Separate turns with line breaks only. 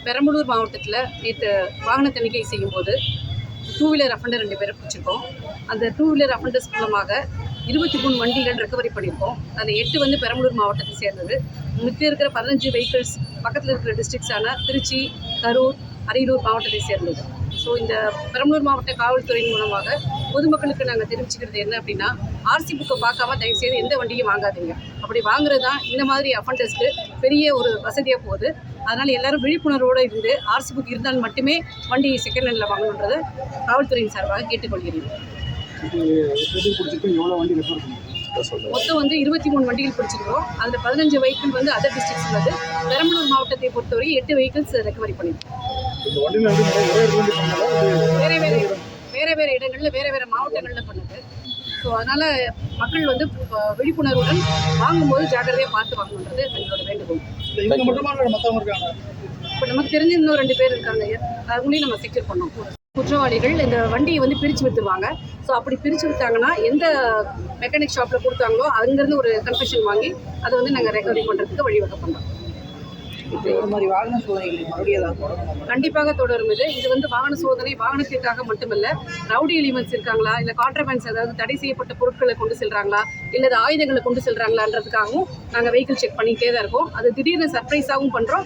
பெரம்பலூர் மாவட்டத்தில் நேற்று வாகன தணிக்கை செய்யும்போது 2 வீலர் அஃபண்டர் 2 பேரை பிடிச்சிருக்கோம். அந்த 2 வீலர் அஃபண்டர்ஸ் மூலமாக 23 வண்டிகள் ரெக்கவரி பண்ணியிருக்கோம். அதில் 8 வந்து பெரம்பலூர் மாவட்டத்தை சேர்ந்தது. மிச்சம் இருக்கிற 15 வெஹிக்கிள்ஸ் பக்கத்தில் இருக்கிற டிஸ்ட்ரிக்ஸான திருச்சி, கரூர், அரியலூர் மாவட்டத்தை சேர்ந்தது. ஸோ இந்த பெரம்பலூர் மாவட்ட காவல்துறையின் மூலமாக பொதுமக்களுக்கு நாங்கள் தெரிவிச்சுக்கிறது என்ன அப்படின்னா, ஆர்சி புக்கை பார்க்காம தயவுசெய்து எந்த வண்டியும் வாங்காதீங்க. அப்படி வாங்குறது தான் இந்த மாதிரி அஃபண்டர்ஸ்க்கு பெரிய ஒரு வசதியாக போகுது. அதனால் எல்லாரும் விழிப்புணர்வோடு இருந்து ஆர்சி புக் இருந்தால் மட்டுமே வண்டி செகண்ட் ஹேண்டில் வாங்கணுன்றதை காவல்துறையின் சார்பாக கேட்டுக்கொள்கிறேன். மொத்தம் வந்து 23 வண்டிகள் பிடிச்சிருக்கோம். அதில் 15 வெஹிக்கிள் வந்து அதர் டிஸ்ட்ரிக்ஸ் உள்ளது. பெரம்பலூர் மாவட்டத்தை பொறுத்தவரை 8 வெஹிக்கிள்ஸ் ரெக்கவரி பண்ணியிருக்கோம். வேறு இடங்களில் வேறு மாவட்டங்களில் பண்ணுது. ஸோ அதனால் மக்கள் வந்து விழிப்புணர்வுடன் வாங்கும்போது ஜாக்கிரதையாக பார்த்து வாங்கணுன்றது எங்களோட வேண்டுகோள். இப்போ நமக்கு தெரிஞ்ச இன்னும் 2 பேர் இருக்காங்க, அவங்களையும் நம்ம செக்யூர் பண்ணோம். குற்றவாளிகள் இந்த வண்டியை வந்து பிரித்து விற்றுருவாங்க. ஸோ அப்படி பிரித்து விற்றாங்கன்னா எந்த மெக்கானிக் ஷாப்பில் கொடுத்தாங்களோ அங்கேருந்து ஒரு கன்ஃபெஷன் வாங்கி அதை வந்து நாங்கள் ரெக்கவரி பண்ணுறதுக்கு வழிவகை பண்ணுறோம்.
வாகன சோதனைகள் மறுபடியும்
கண்டிப்பாக தொடரும். இது வந்து வாகன சோதனை வாகனத்திற்காக மட்டுமல்ல, ரவுடி எலிமெண்ட்ஸ் இருக்காங்களா, இல்லை கான்ட்ரபேண்ட்ஸ், அதாவது தடை செய்யப்பட்ட பொருட்களை கொண்டு செல்றாங்களா, இல்லை ஆயுதங்களை கொண்டு செல்றாங்களான்றதுக்காகவும் நாங்கள் வெஹிக்கிள் செக் பண்ணிகிட்டே தான் இருக்கோம். அது திடீர்னு சர்ப்ரைஸாகவும் பண்ணுறோம்.